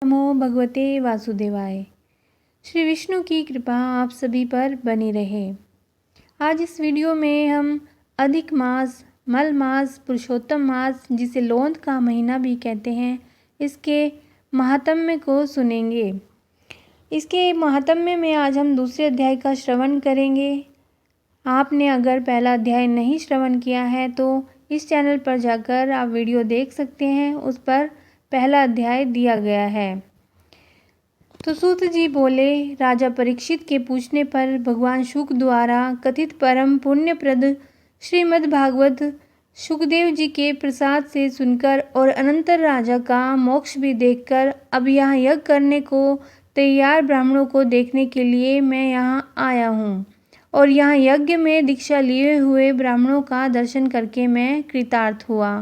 नमो भगवते वासुदेवाय। श्री विष्णु की कृपा आप सभी पर बनी रहे। आज इस वीडियो में हम अधिक मास, मल मास, पुरुषोत्तम मास, जिसे लोंद का महीना भी कहते हैं, इसके महात्म्य को सुनेंगे। इसके महात्म्य में आज हम दूसरे अध्याय का श्रवण करेंगे। आपने अगर पहला अध्याय नहीं श्रवण किया है तो इस चैनल पर जाकर आप वीडियो देख सकते हैं, उस पर पहला अध्याय दिया गया है। तो सूत जी बोले, राजा परीक्षित के पूछने पर भगवान शुक द्वारा कथित परम पुण्यप्रद श्रीमद् भागवत शुकदेव जी के प्रसाद से सुनकर और अनंतर राजा का मोक्ष भी देखकर अब यहाँ यज्ञ करने को तैयार ब्राह्मणों को देखने के लिए मैं यहाँ आया हूँ और यहाँ यज्ञ में दीक्षा लिए हुए ब्राह्मणों का दर्शन करके मैं कृतार्थ हुआ।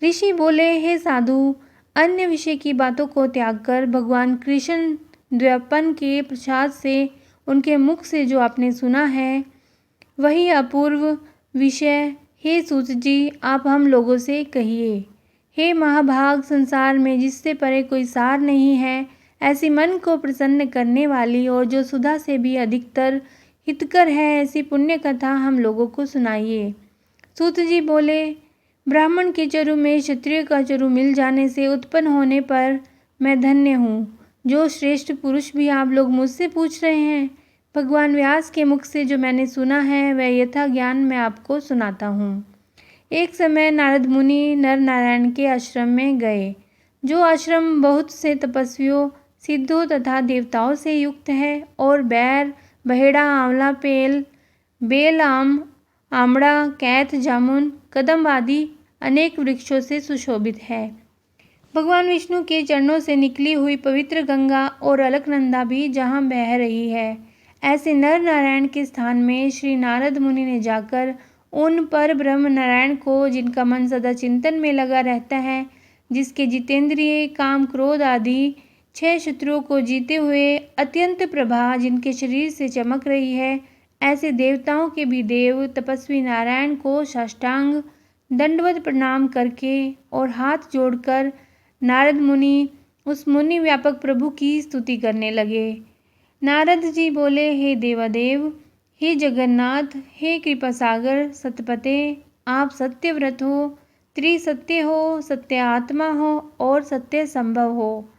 ऋषि बोले, हे साधु, अन्य विषय की बातों को त्याग कर भगवान कृष्ण द्व्यपन के प्रसाद से उनके मुख से जो आपने सुना है वही अपूर्व विषय हे सूत जी आप हम लोगों से कहिए। हे महाभाग, संसार में जिससे परे कोई सार नहीं है, ऐसी मन को प्रसन्न करने वाली और जो सुधा से भी अधिकतर हितकर है, ऐसी पुण्य कथा हम लोगों को सुनाइए। सूत जी बोले, ब्राह्मण के चरु में क्षत्रिय का चरु मिल जाने से उत्पन्न होने पर मैं धन्य हूँ। जो श्रेष्ठ पुरुष भी आप लोग मुझसे पूछ रहे हैं, भगवान व्यास के मुख से जो मैंने सुना है वह यथा ज्ञान मैं आपको सुनाता हूँ। एक समय नारद मुनि नर नारायण के आश्रम में गए। जो आश्रम बहुत से तपस्वियों, सिद्धों तथा देवताओं से युक्त है और बैर, बहेड़ा, आंवला, बेल, आमड़ा, कैथ, जामुन, कदम्ब आदि अनेक वृक्षों से सुशोभित है। भगवान विष्णु के चरणों से निकली हुई पवित्र गंगा और अलकनंदा भी जहाँ बह रही है, ऐसे नर नारायण के स्थान में श्री नारद मुनि ने जाकर उन पर ब्रह्म नारायण को, जिनका मन सदा चिंतन में लगा रहता है, जिसके जितेंद्रिय, काम, क्रोध आदि 6 शत्रुओं को जीते हुए अत्यंत प्रभा जिनके शरीर से चमक रही है, ऐसे देवताओं के भी देव तपस्वी नारायण को साष्टांग दंडवत प्रणाम करके और हाथ जोड़कर नारद मुनि उस मुनि व्यापक प्रभु की स्तुति करने लगे। नारद जी बोले, हे देवादेव, हे जगन्नाथ, हे कृपा सागर सतपते, आप सत्यव्रत हो, त्रिसत्य हो, सत्य आत्मा हो और सत्य संभव हो।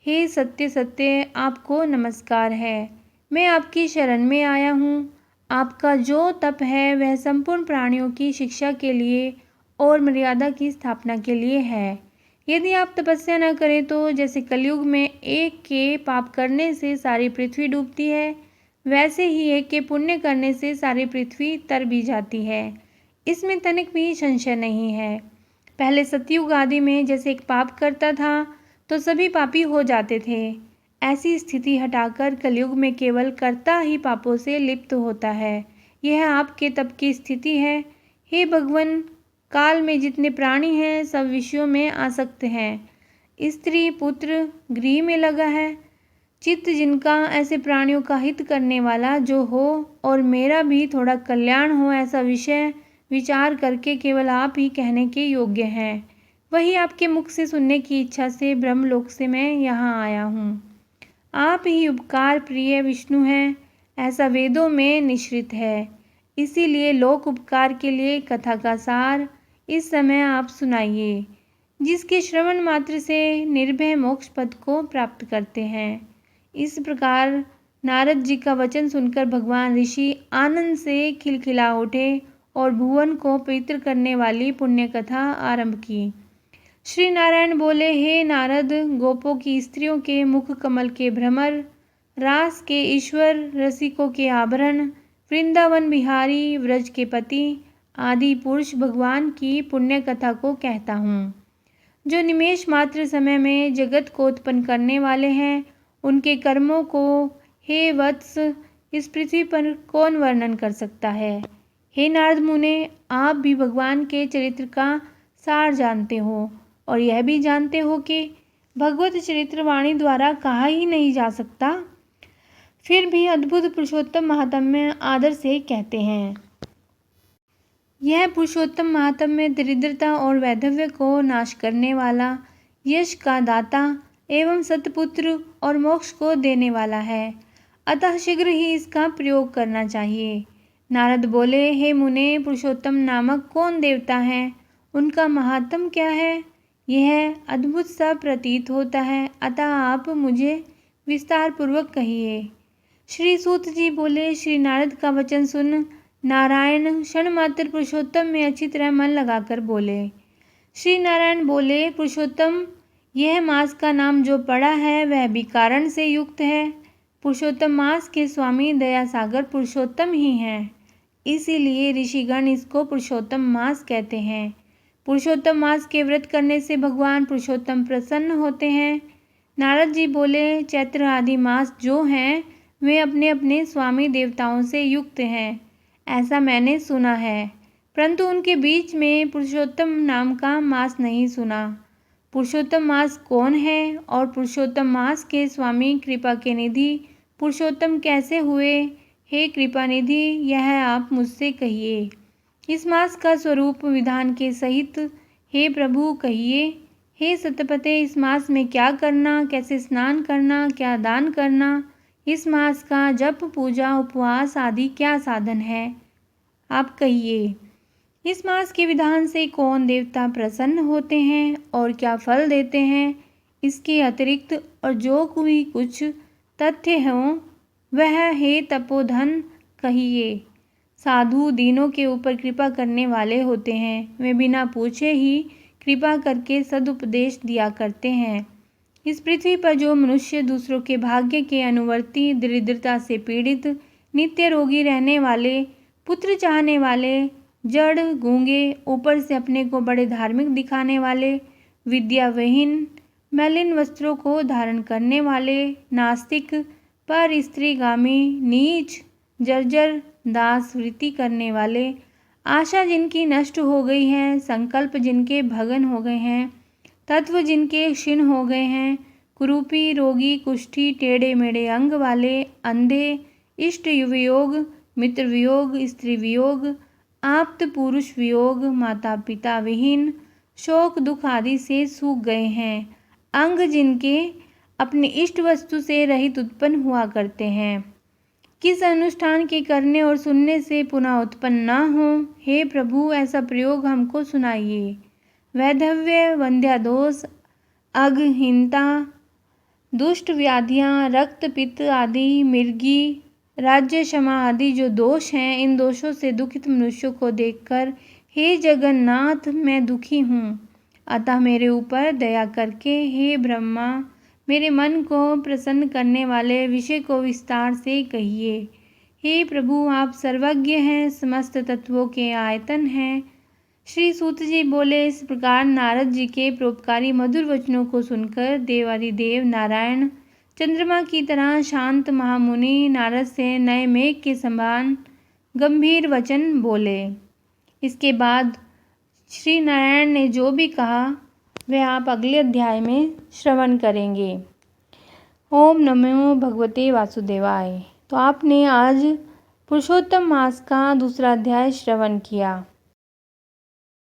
हे सत्य सत्य, आपको नमस्कार है। मैं आपकी शरण में आया हूँ। आपका जो तप है वह संपूर्ण प्राणियों की शिक्षा के लिए और मर्यादा की स्थापना के लिए है। यदि आप तपस्या न करें तो जैसे कलयुग में एक के पाप करने से सारी पृथ्वी डूबती है, वैसे ही एक के पुण्य करने से सारी पृथ्वी तर भी जाती है। इसमें तनिक भी संशय नहीं है। पहले सतयुग आदि में जैसे एक पाप करता था तो सभी पापी हो जाते थे, ऐसी स्थिति हटाकर कलयुग में केवल कर्ता ही पापों से लिप्त होता है। यह आपके तप की स्थिति है। हे भगवान, काल में जितने प्राणी हैं सब विषयों में आसक्त हैं। स्त्री, पुत्र, गृह में लगा है। चित्त जिनका ऐसे प्राणियों का हित करने वाला जो हो और मेरा भी थोड़ा कल्याण हो, ऐसा विषय विचार करके केवल आप ही कहने के योग्य हैं। वही आपके मुख से सुनने की इच्छा से ब्रह्मलोक से मैं यहाँ आया हूँ। आप ही उपकार प्रिय विष्णु हैं, ऐसा वेदों में निश्चित है। इसीलिए लोक उपकार के लिए कथा का सार इस समय आप सुनाइए, जिसके श्रवण मात्र से निर्भय मोक्ष पद को प्राप्त करते हैं। इस प्रकार नारद जी का वचन सुनकर भगवान ऋषि आनंद से खिलखिला उठे और भुवन को पवित्र करने वाली पुण्य कथा आरंभ की। श्री नारायण बोले, हे नारद, गोपों की स्त्रियों के मुख कमल के भ्रमर, रास के ईश्वर, रसिकों के आभरण, वृंदावन बिहारी, व्रज के पति आदि पुरुष भगवान की पुण्य कथा को कहता हूँ। जो निमेष मात्र समय में जगत को उत्पन्न करने वाले हैं, उनके कर्मों को हे वत्स इस पृथ्वी पर कौन वर्णन कर सकता है। हे नारद मुने, आप भी भगवान के चरित्र का सार जानते हो और यह भी जानते हो कि भगवत चरित्र वाणी द्वारा कहा ही नहीं जा सकता, फिर भी अद्भुत पुरुषोत्तम महात्म्य आदर से कहते हैं। यह पुरुषोत्तम महात्म्य दरिद्रता और वैधव्य को नाश करने वाला, यश का दाता, एवं सतपुत्र और मोक्ष को देने वाला है, अतः शीघ्र ही इसका प्रयोग करना चाहिए। नारद बोले, हे मुने, पुरुषोत्तम नामक कौन देवता है? उनका महात्म क्या है? यह अद्भुत सा प्रतीत होता है, अतः आप मुझे विस्तार पूर्वक कहिए। श्री सूत जी बोले, श्री नारद का वचन सुन नारायण क्षण मात्र पुरुषोत्तम में अच्छी तरह मन लगाकर बोले। श्री नारायण बोले, पुरुषोत्तम, यह मास का नाम जो पड़ा है वह भी कारण से युक्त है। पुरुषोत्तम मास के स्वामी दया सागर पुरुषोत्तम ही हैं, इसीलिए ऋषिगण इसको पुरुषोत्तम मास कहते हैं। पुरुषोत्तम मास के व्रत करने से भगवान पुरुषोत्तम प्रसन्न होते हैं। नारद जी बोले, चैत्र आदि मास जो हैं वे अपने अपने स्वामी देवताओं से युक्त हैं, ऐसा मैंने सुना है, परंतु उनके बीच में पुरुषोत्तम नाम का मास नहीं सुना। पुरुषोत्तम मास कौन है और पुरुषोत्तम मास के स्वामी कृपा के निधि पुरुषोत्तम कैसे हुए? हे कृपा निधि, यह आप मुझसे कहिए। इस मास का स्वरूप विधान के सहित हे प्रभु कहिए। हे सतपते, इस मास में क्या करना, कैसे स्नान करना, क्या दान करना, इस मास का जप, पूजा, उपवास आदि क्या साधन है, आप कहिए। इस मास के विधान से कौन देवता प्रसन्न होते हैं और क्या फल देते हैं, इसके अतिरिक्त और जो कोई कुछ तथ्य हों वह हे तपोधन कहिए। साधु दीनों के ऊपर कृपा करने वाले होते हैं, वे बिना पूछे ही कृपा करके सदुपदेश दिया करते हैं। इस पृथ्वी पर जो मनुष्य दूसरों के भाग्य के अनुवर्ती, दरिद्रता से पीड़ित, नित्य रोगी रहने वाले, पुत्र चाहने वाले, जड़, गूंगे, ऊपर से अपने को बड़े धार्मिक दिखाने वाले, विद्याविहीन, मलिन वस्त्रों को धारण करने वाले, नास्तिक, पर स्त्रीगामी, नीच, जर्जर, दास वृत्ति करने वाले, आशा जिनकी नष्ट हो गई है, संकल्प जिनके भगन हो गए हैं, तत्व जिनके क्षीण हो गए हैं, कुरूपी, रोगी, कुष्ठी, टेढ़े मेढ़े अंग वाले, अंधे, इष्ट वियोग, मित्र वियोग, स्त्री वियोग, आप्त पुरुष वियोग, माता पिता विहीन, शोक दुख आदि से सूख गए हैं, अंग जिनके अपनी इष्ट वस्तु से रहित उत्पन्न हुआ करते हैं, किस अनुष्ठान के करने और सुनने से पुनः उत्पन्न न हो, हे प्रभु ऐसा प्रयोग हमको सुनाइए। वैधव्य, वंध्यादोष, अघहीनता, दुष्ट व्याधियाँ, रक्त पित्त आदि, मिर्गी, राज्य क्षमा आदि जो दोष हैं, इन दोषों से दुखित मनुष्यों को देखकर हे जगन्नाथ मैं दुखी हूँ, अतः मेरे ऊपर दया करके हे ब्रह्मा मेरे मन को प्रसन्न करने वाले विषय को विस्तार से कहिए। हे प्रभु आप सर्वज्ञ हैं, समस्त तत्वों के आयतन हैं। श्री सूत जी बोले, इस प्रकार नारद जी के परोपकारी मधुर वचनों को सुनकर देवादिदेव नारायण चंद्रमा की तरह शांत महामुनि नारद से नए मेघ के समान गंभीर वचन बोले। इसके बाद श्री नारायण ने जो भी कहा वह आप अगले अध्याय में श्रवण करेंगे। ओम नमो भगवते वासुदेवाय। तो आपने आज पुरुषोत्तम मास का दूसरा अध्याय श्रवण किया।